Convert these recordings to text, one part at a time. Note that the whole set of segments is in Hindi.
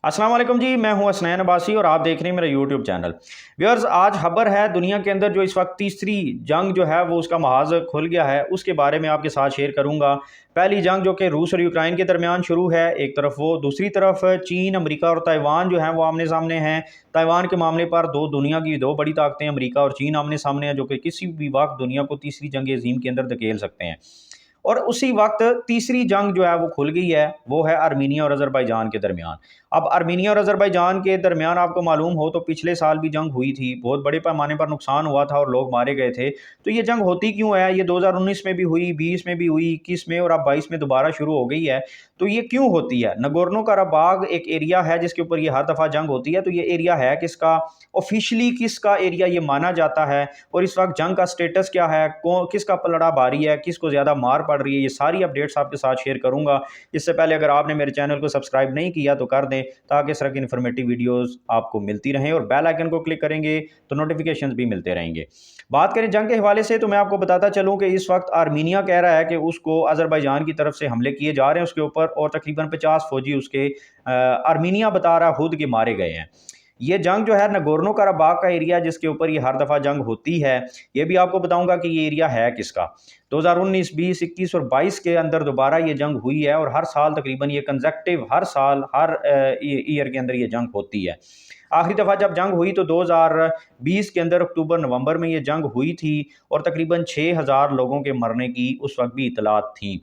अस्सलाम वालेकुम जी, मैं हूं हसनैन अब्बासी और आप देख रहे हैं मेरा यूट्यूब चैनल। व्यूअर्स, आज खबर है दुनिया के अंदर जो इस वक्त तीसरी जंग जो है वो उसका महाज खुल गया है, उसके बारे में आपके साथ शेयर करूंगा। पहली जंग जो कि रूस और यूक्रेन के दरमियान शुरू है, एक तरफ वो, दूसरी तरफ चीन, अमेरिका और ताइवान जो है वो आमने सामने हैं। ताइवान के मामले पर दो दुनिया की दो बड़ी ताकतें अमेरिका और चीन आमने सामने हैं, जो कि किसी भी वक्त दुनिया को तीसरी जंग अजीम के अंदर धकेल सकते हैं। और उसी वक्त तीसरी जंग जो है वो खुल गई है, वो है आर्मीनिया और अज़रबैजान के दरमियान। अब आर्मीनिया और अज़रबैजान के दरमियान आपको मालूम हो तो पिछले साल भी जंग हुई थी, बहुत बड़े पैमाने पर नुकसान हुआ था और लोग मारे गए थे। तो ये जंग होती क्यों है? ये 2019 में भी हुई, 20 में भी हुई, 21 में और अब 22 में दोबारा शुरू हो गई है। तो ये क्यों होती है? नगोर्नो कराबाग एक एरिया है जिसके ऊपर ये हर दफ़ा जंग होती है। तो ये एरिया है किसका? ऑफिशियली किसका एरिया ये माना जाता है? और इस वक्त जंग का स्टेटस क्या है? किसका पलड़ा भारी है? किसको ज़्यादा मार पड़ रही है? ये सारी अपडेट्स आपके साथ शेयर करूंगा। इससे पहले अगर आपने मेरे चैनल को सब्सक्राइब नहीं किया तो कर दें, ताकि इस तरह की इन्फॉर्मेटिव वीडियोस आपको मिलती रहें, और बेल आइकन को क्लिक करेंगे तो नोटिफिकेशंस भी मिलते रहेंगे। बात करें जंग के हवाले से तो मैं आपको बताता चलूं कि इस वक्त आर्मीनिया कह रहा है कि उसको अज़रबैजान की तरफ से हमले किए जा रहे हैं उसके ऊपर, और तकरीबन 50 फौजी उसके आर्मीनिया बता रहा खुद के मारे गए हैं। ये जंग जो है नगोर्नो कराबाग का एरिया जिसके ऊपर ये हर दफ़ा जंग होती है, ये भी आपको बताऊंगा कि ये एरिया है किसका। 2019, 20, 21 और 22 के अंदर दोबारा ये जंग हुई है, और हर साल तकरीबन ये कंसेक्टिव हर साल हर ईयर के अंदर ये जंग होती है। आखिरी दफ़ा जब जंग हुई तो 2020 के अंदर अक्टूबर नवंबर में ये जंग हुई थी, और तकरीबन 6000 लोगों के मरने की उस वक्त भी इतलात थी।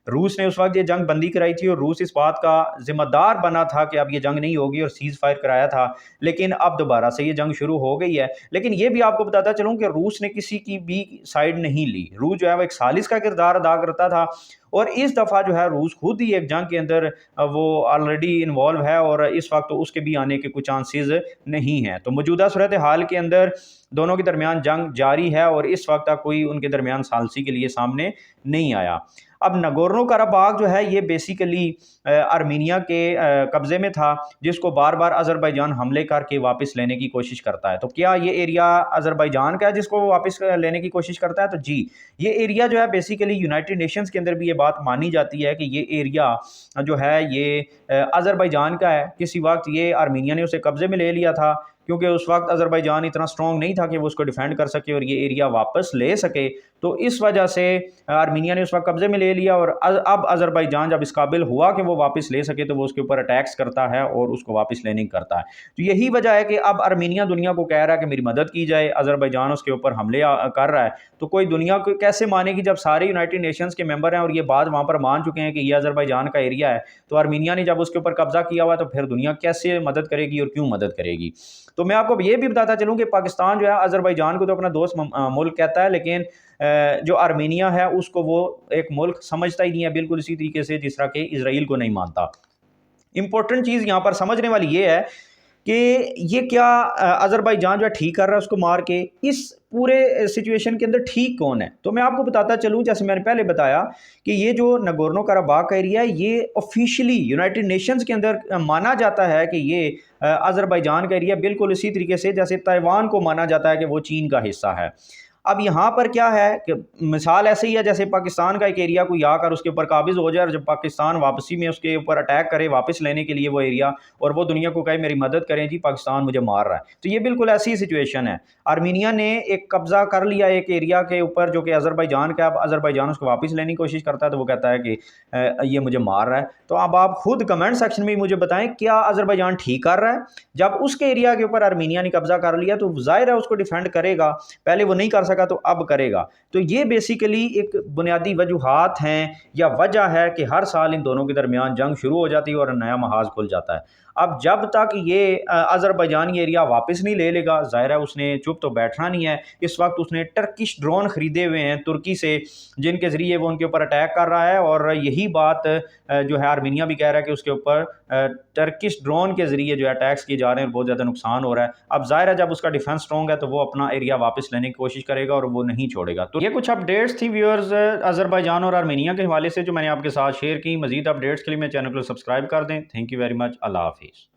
रूस ने उस वक्त ये जंग बंदी कराई थी, और रूस इस बात का जिम्मेदार बना था कि अब ये जंग नहीं होगी, और सीज़ फायर कराया था। लेकिन अब दोबारा से ये जंग शुरू हो गई है। लेकिन ये भी आपको बताता चलूँ कि रूस ने किसी की भी साइड नहीं ली। रूस जो है वो एक सालिस का किरदार अदा करता था, और इस दफ़ा जो है रूस खुद ही एक जंग के अंदर वो ऑलरेडी इन्वॉल्व है, और इस वक्त तो उसके भी आने के कुछ चांसेस नहीं हैं। तो मौजूदा सूरत हाल के अंदर दोनों के दरमियान जंग जारी है, और इस वक्त तक कोई उनके दरमियान सालसी के लिए सामने नहीं आया। अब नगोर्नो कराबाग जो है ये बेसिकली आर्मीनिया के कब्ज़े में था, जिसको बार बार अज़रबैजान हमले करके वापस लेने की कोशिश करता है। तो क्या ये एरिया अज़रबैजान का है जिसको वो वापस लेने की कोशिश करता है? तो जी, ये एरिया जो है बेसिकली यूनाइटेड नेशंस के अंदर भी ये बात मानी जाती है कि ये एरिया जो है ये अज़रबैजान का है। किसी वक्त ये आर्मीनिया ने उसे कब्ज़े में ले लिया था, क्योंकि उस वक्त अज़रबैजान इतना स्ट्रॉन्ग नहीं था कि वो उसको डिफेंड कर सके और ये एरिया वापस ले सके। तो इस वजह से आर्मीनिया ने उस वक्त कब्जे में ले लिया, और अब अज़रबैजान जब इस काबिल हुआ कि वो वापस ले सके तो वो उसके ऊपर अटैक्स करता है और उसको वापस लेने की करता है। तो यही वजह है कि अब आर्मीनिया दुनिया को कह रहा है कि मेरी मदद की जाए, अज़रबैजान उसके ऊपर हमले कर रहा है। तो कोई दुनिया को कैसे मानेगी जब सारे यूनाइटेड नेशंस के मेंबर हैं और ये बात वहाँ पर मान चुके हैं कि ये अज़रबैजान का एरिया है। तो आर्मीनिया ने जब उसके ऊपर कब्जा किया हुआ, तो फिर दुनिया कैसे मदद करेगी और क्यों मदद करेगी? तो मैं आपको ये भी बताता चलूँ कि पाकिस्तान जो है अज़रबैजान को तो अपना दोस्त मुल्क कहता है, लेकिन जो आर्मीनिया है उसको वो एक मुल्क समझता ही नहीं है, बिल्कुल इसी तरीके से जिस तरह के इसराइल को नहीं मानता। इंपॉर्टेंट चीज़ यहाँ पर समझने वाली ये है कि ये क्या अज़रबैजान जो है ठीक कर रहा है उसको मार के, इस पूरे सिचुएशन के अंदर ठीक कौन है? तो मैं आपको बताता चलूँ, जैसे मैंने पहले बताया कि ये जो नगोर्नो कराबाग का एरिया है ये ऑफिशियली यूनाइटेड नेशंस के अंदर माना जाता है कि ये अज़रबैजान का एरिया, बिल्कुल इसी तरीके से जैसे ताइवान को माना जाता है कि वो चीन का हिस्सा है। अब यहाँ पर क्या है कि मिसाल ऐसे ही है जैसे पाकिस्तान का एक एरिया कोई आकर उसके ऊपर काबिज़ हो जाए, और जब पाकिस्तान वापसी में उसके ऊपर अटैक करे वापस लेने के लिए वो एरिया, और वो दुनिया को कहे मेरी मदद करें जी, पाकिस्तान मुझे मार रहा है। तो ये बिल्कुल ऐसी ही सिचुएशन है। आर्मीनिया ने एक कब्जा कर लिया एक एरिया के ऊपर जो कि अज़रबैजान का, अब अज़रबैजान उसको वापस लेने की कोशिश करता है, तो वो कहता है कि ये मुझे मार रहा है। तो अब आप खुद कमेंट सेक्शन में मुझे बताएं, क्या अज़रबैजान ठीक कर रहा है? जब उसके एरिया के ऊपर आर्मीनिया ने कब्जा कर लिया तो जाहिर है उसको डिफेंड करेगा, पहले वो नहीं कर सका तो अब करेगा। तो ये बेसिकली एक बुनियादी वजूहात हैं या वजह है कि हर साल इन दोनों के दरमियान जंग शुरू हो जाती है और नया महाज खुल जाता है। अब जब तक ये अज़रबैजान एरिया वापस नहीं ले लेगा, ज़ाहिर है उसने चुप तो बैठना नहीं है। इस वक्त उसने टर्किश ड्रोन ख़रीदे हुए हैं तुर्की से, जिनके ज़रिए वो उनके ऊपर अटैक कर रहा है, और यही बात जो है आर्मीनिया भी कह रहा है कि उसके ऊपर टर्किश ड्रोन के ज़रिए जो अटैक्स किए जा रहे हैं, बहुत ज़्यादा नुकसान हो रहा है। अब ज़ाहिर है जब उसका डिफेंस स्ट्रॉन्ग है तो वो अपना एरिया वापस लेने की कोशिश करेगा और वो नहीं छोड़ेगा। तो ये कुछ अपडेट्स थी व्यूअर्स अज़रबैजान और आर्मीनिया के हवाले से जो मैंने आपके साथ शेयर की। मज़ीद अपडेट्स के लिए मेरे चैनल को सब्सक्राइब कर दें। Thank you very much. अल्लाह हाफिज़।